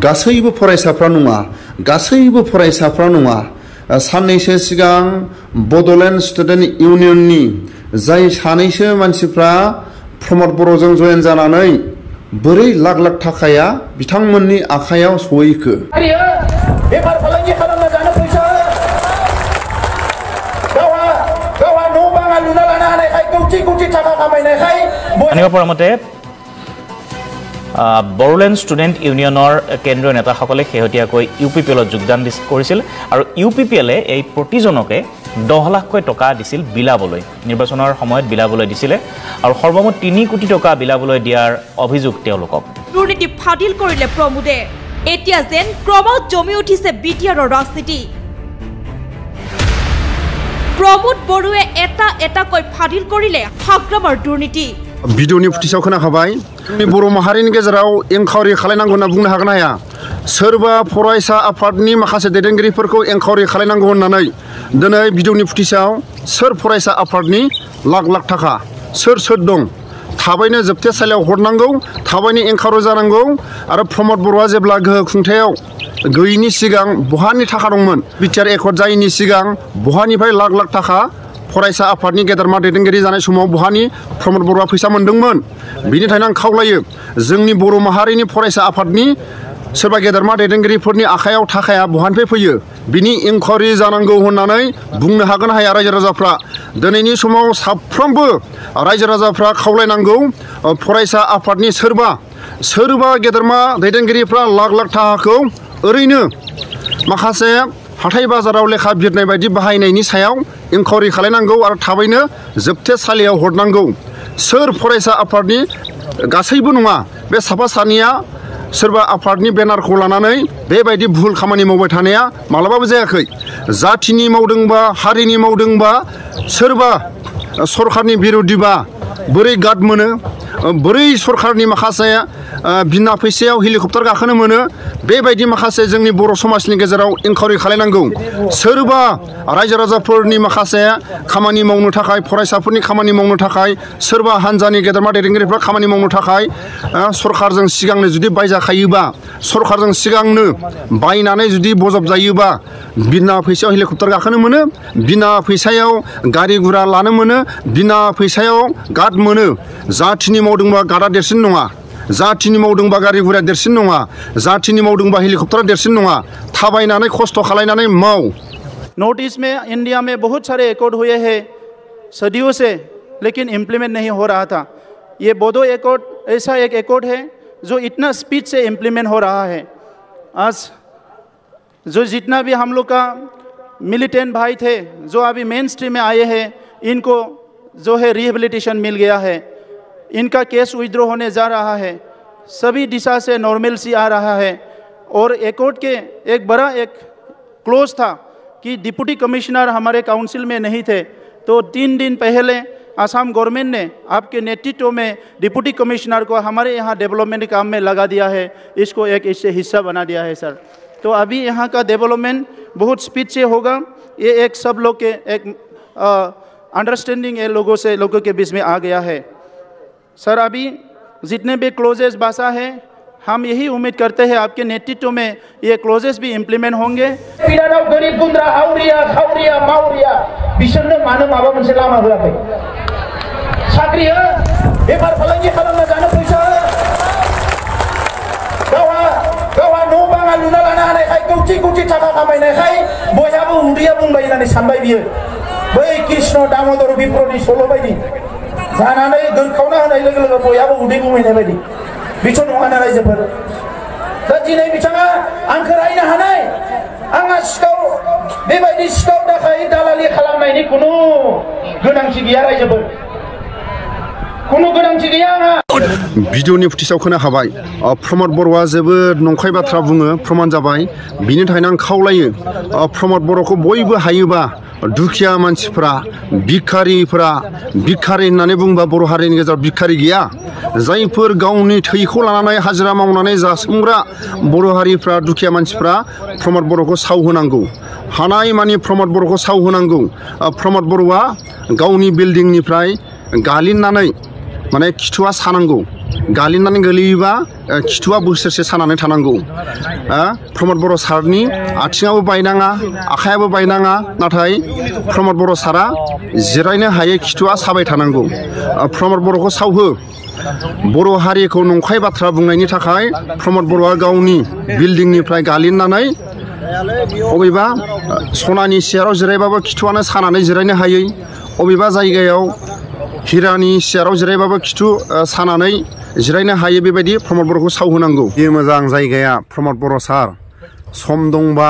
गासैबो फरायसाफ्रा नङा साननैसो सिगां बड'लेण्ड स्टुडेन्ट इउनियननि जाय सानैसो मानसिफ्रा प्रमद बर'जों जयेन जानानै बोरै लाख लाख थाखाया बिथांमोननि आखायाव सहैखो बेफार फालांगि खालामना जानो फैसा गावहा न' बाङा लुना लानो हानायखाय कौटि थाखा खामायनायखाय জানিব পৰা মতে বড়োলেণ্ড ষ্টুডেণ্ট ইউনিয়নৰ কেন্দ্ৰীয় নেতাসকলে শেহতীয়াকৈ UPPLত যোগদান কৰিছিল আৰু UPPLে এই প্ৰতিজনকে 10 লাখকৈ টকা দিছিল বিলাবলৈ নিৰ্বাচনৰ সময়ত বিলাবলৈ দিছিলে আৰু সৰ্বমুঠ 3 কোটি টকা বিলাবলৈ দিয়াৰ অভিযোগ তেওঁলোকক দুৰ্নীতি ফাদিল কৰিলে প্ৰমোদে এতিয়া যেন ক্ৰমত জমি উঠিছে বিটিআৰৰ ৰাজনীতি प्रमोद बरुए एटाকৈ फादिल करिले हाग्रामार दुर्नीति भिडिअनि फुटेजाव खोनाखाबाय बर' माहारिनि गेजेराव एंकाउरि खालायनांगौ होनना बुंनो हागोन हाया सोरबा फरायसा आफादनि माखासे दैदेनगिरिफोरखौ एंकाउरि खालायनांगौ होननानै दिनै भिडिअनि फुटेजाव सोर फरायसा आफादनि लाख लाख थाखा सोर दं थाबैनो जोबथेसालियाव हरनांगौ थाबैनो एंकाउरि जानांगौ आरो प्रमोद बर'आ जेब्ला गोहो खुंथायाव गैयिनि सिगां बहानि थाखा दंमोन बिटिआर एकर्ड जायैनि सिगां बहानिफ्राय लाख लाख थाखा फरायसा आफादनि गेदेरमा दैदेनगिरि जानाय समाव बहानि प्रमोद बर'आ फैसा मोनदोंमोन बिनि थाखायनो आं खावलायो जोंनि बर' माहारिनि फरायसा आफादनि सोरबा गेदेरमा दैदेनगिरिफोरनि आखायाव थाखाया बहानिफ्राय फैयो बिनि इनकुवारि जानांगौ होननानै बुंनो हागोन हाया रायजो राजाफ्रा दिनैनि समाव साफ्रोमबो रायजो राजाफ्रा खावलायनांगौ फरायसा आफादनि सोरबा गेदेरमा दैदेनगिरिफ्रा लाख लाख थाखाखौ ओरैनो माखासे हाथाय बाजाराव लेखा बिरनाय बायदि बाहायनायनि सायाव इनकुवारि खालायनांगौ आरो थाबैनो जोबथेसालियाव हरनांगौ सोर फरायसा आफादनि गासैबो नङा बे साफा सानैया सोरबा आफादनि बेनारखौ लानानै बेबायदि भुल खामानि मावबाय थानाया मालाबाबो जायाखै जाथिनि मावदोंबा हारिनि मावदोंबा सोरबा सरकारनि बिरोधिबा बोरै गाद मोनो बोरै सरकारनि माखासे बिना फैसायाव हेलिकप्टार गाखोनो मोनो बेबायदि माखासे जोंनि बर' समाजनि गेजेराव इनकुवारि खालायनांगौ सोरबा रायजो राजाफोरनि माखासे खामानि मावनो थाखाय फरायसाफोरनि खामानि मावनो थाखाय सोरबा हानजानि गेदेरमा दैदेनगिरिफ्रा खामानि मावनो थाखाय सरकारजों सिगांनो जुदि बायजाखायोबा सरकारजों सिगांनो बायनानै जुदि बजब जायोबा बिना फैसायाव हेलिकप्टार गाखोनो मोनो बिना फैसायाव गारि गुरा लानो मोनो बिना फैसायाव गाद मोनो जाथिनि मावदोंबा गादा देरसिन नङा जाथिनि मावदोंबा गारि गुरा देरसिन नङा जाथिनि मावदोंबा हेलिकप्टार देरसिन नङा थाबायनानै खस्थ' खालायनानै माव नॉर्थ ईस्ट में इंडिया में बहुत सारे एकॉर्ड हुए हैं सदियों से लेकिन इम्प्लीमेंट नहीं हो रहा था ये बोडो एकॉर्ड ऐसा एक एकॉर्ड है जो इतना स्पीड से इम्प्लीमेंट हो रहा है आज जो जितना भी हम लोग का मिलिटेंट भाई थे जो अभी मेन स्ट्रीम में आए हैं इनको जो है रिहेबिलिटेशन मिल गया है इनका केस विड्रॉ होने जा रहा है सभी दिशा से नॉर्मलसी आ रहा है और एकॉर्ड के एक बड़ा एक क्लोज था कि डिप्टी कमिश्नर हमारे काउंसिल में नहीं थे तो 3 दिन पहले असम गवर्नमेंट ने आपके नेतृत्व में डिप्टी कमिश्नर को हमारे यहाँ डेवलपमेंट काम में लगा दिया है इसको एक इससे हिस्सा बना दिया है सर तो अभी यहाँ का डेवलपमेंट बहुत स्पीड से होगा ये एक सब लोग के एक अंडरस्टैंडिंग ये लोगों के बीच में आ गया है सर अभी जितने भी क्लोजेस भाषा है हम यही उम्मीद करते हैं आपके नेतृत्व में ये क्लोजेस भी इम्प्लीमेंट होंगे गरीब गुन्द्रा हावरिया खावरिया मावरिया बिसोरनो मानो माबा मोनसे लामा होआखै साख्रि हो बेफार फालांगि खालामना जानो फैसा गावहा न' बाङा लुना लानो हानायखाय कौटि थाखा खामायनायखाय बयहाबो उदैया बुंबाय होननानै सानबाय बियो बै कृष्ण दामोदर विप्रनि सल' बायदि जानानै दोनखावना होनाय लोगो लोगो बयहाबो उदै बुंहैनाय बायदि बिथ' नङाना रायजोफोर दा दिनै बिथाङा आंखौ रायनो हानाय आंहा बेबायदि सिखाव दाखाय दालालि खालामनायनि खुनु गोनांथि गैया रायजोफोर खुनु गोनांथि गैया आंहा भिडिअनि फुटेजाव खोनाखाबाय प्रमोद बर'आ जोबोद नंखाय बाथ्रा बुङो प्रमाण जाबाय बिनि थाखायनो आं खावलायो प्रमोद बर'खौ बयबो हायोबा दुखिया मानसिफ्रा भिखारिफ्रा भिखारि होननानै बुंबा बर' हारिनि गेजेराव भिखारि गैया जायफोर गावनि थैखौ लानानै हाजिरा मावनानै जासोमग्रा बर' हारिफ्रा दुखिया मानसिफ्रा प्रमोद बर'खौ साव होनांगौ हानाय मानि प्रमोद बर'खौ साव होनांगौ प्रमोद बर'आ गावनि बिल्डिंनिफ्राय गालिननानै माने खिथुआ सानांगौ गालिननानै गोलैयोबा खिथुआ बोसोरसे सानानै थानांगौ प्रमद बर' सारनि आथिङाबो बायनाङा आखायाबो बायनाङा नाथाय प्रमद बर' सारा जिरायनो हायै खिथुआ साबाय थानांगौ प्रमद बर'खौ सावहो बर' हारिखौ नंखाय बाथ्रा बुंनायनि थाखाय प्रमद बर'आ गावनि बिल्डिंनिफ्राय गालिननानै अबेबा सनानि सियाराव जिरायबाबो खिथुआनो सानानै जिरायनो हायै अबेबा जायगायाव हिरानि सियाराव जिरायबाबो खिथु सानानै जिरायनो हायै बेबायदि प्रमद बर'खौ सावहोनांगौ बे मोजां जायगाया प्रमद बर' सार सम दंबा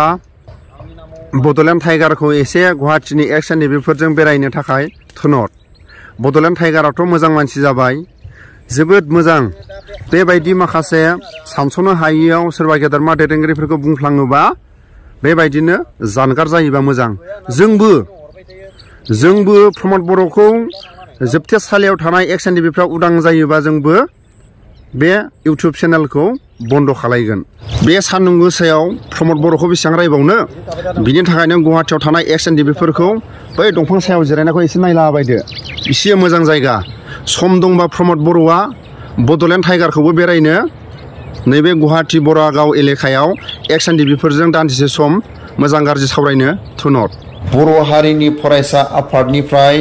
बड'लेण्ड टाइगारखौ एसे गुवाहाटीनि एक्स एन बेफोरजों बेरायनो थाखाय थोनहर बड'लेण्ड टाइगाराथ' मोजां मानसि जाबाय जोबोद मोजां बेबायदि माखासे सानस'नो हायैयाव सोरबा गेदेरमा दैदेनगिरिफोरखौ बुंफ्लाङोबा बेबायदिनो जानगार जायोबा मोजां जोंबो प्रमद बर'खौ जोबथेसालियाव थानाय एक्स एन बेफ्रा उदां जायोबा जोंबो बे इउटुब चेनेलखौ बन्द खालायगोन बे सानदुं गोसायाव प्रमद बर'खौ बेसेबां रायबावनो बिनि थाखायनो गुवाहाटीयाव थानाय एक्स एन बेफोरखौ बै दंफां सायाव जिरायनायखौ एसे नायलाबायदो एसे मोजां जायगा सम दंबा प्रमद बर'आ बड'लेण्ड टाइगारखौबो बेरायनो नैबे गुवाहाटी बरागाव एलेकायाव एक्स एन बेफोरजों दान्दिसे सम मोजां गाज्रि सावरायनो थोनहर बर' हारिनि फरायसा आफादनिफ्राय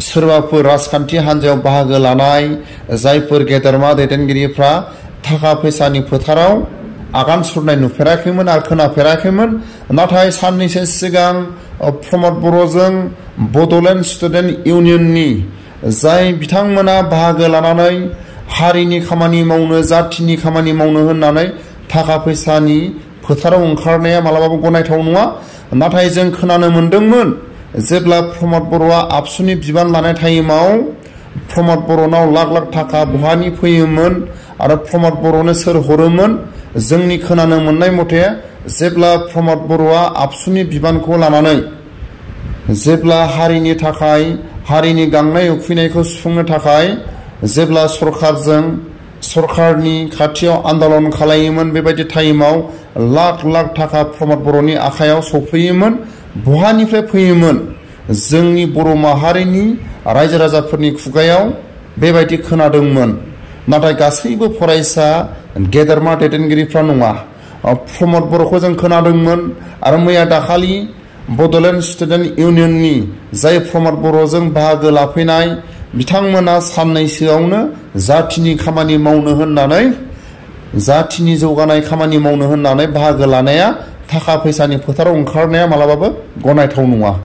सोरबाफोर राजखान्थि हान्जायाव बाहागो लानाय जायफोर गेदेरमा दैदेनगिरिफ्रा थाखा फैसानि फोथाराव आगान सुरनाय नुफेराखैमोन आरो खोनाफेराखैमोन नाथाय साननैसो सिगां प्रमद बर'जों बड'लेण्ड स्टुडेन्ट इउनियननि जाय बिथांमोना बाहागो लानानै हारिनि खामानि मावनो जाथिनि खामानि मावनो होननानै थाखा फैसानि फोथाराव ओंखारनाया मालाबाबो गनायथाव नङा नाथाय जों खोनानो मोन्दोंमोन जेब्ला प्रमद बर'आ आबसुनि बिबान लानाय टाइमाव प्रमद बर'नाव लाख लाख थाखा बहानि फैयोमोन आरो प्रमद बर'नो सोर हरोमोन जोंनि खोनानो मोननाय मथे जेब्ला प्रमद बर'आ आबसुनि बिबानखौ लानानै जेब्ला हारिनि थाखाय हारिनि गांनाय उखैनायखौ सुफुंनो थाखाय जेब्ला सरकारनि खाथियाव आन्दलन खालायोमोन बेबायदि टाइमाव लाख लाख थाखा प्रमद बर'नि आखायाव सफैयोमोन बहानिफ्राय फैयोमोन जोंनि बर' माहारिनि रायजो राजाफोरनि खुगायाव बेबायदि खोनादोंमोन नाथाय गासैबो फरायसा गेदेरमा दैदेनगिरिफ्रा नङा प्रमद बर'खौ जों खोनादोंमोन आरो मैया दाखालि बड'लेण्ड स्टुडेन्ट इउनियननि जाय प्रमद बर'जों बाहागो लाफैनाय बिथांमोना साननैसोआवनो जाथिनि खामानि मावनो होननानै जाथिनि जौगानाय खामानि मावनो होननानै बाहागो लानाया थाखा फैसानि फोथाराव ओंखारनाया मालाबाबो गनायथाव नङा।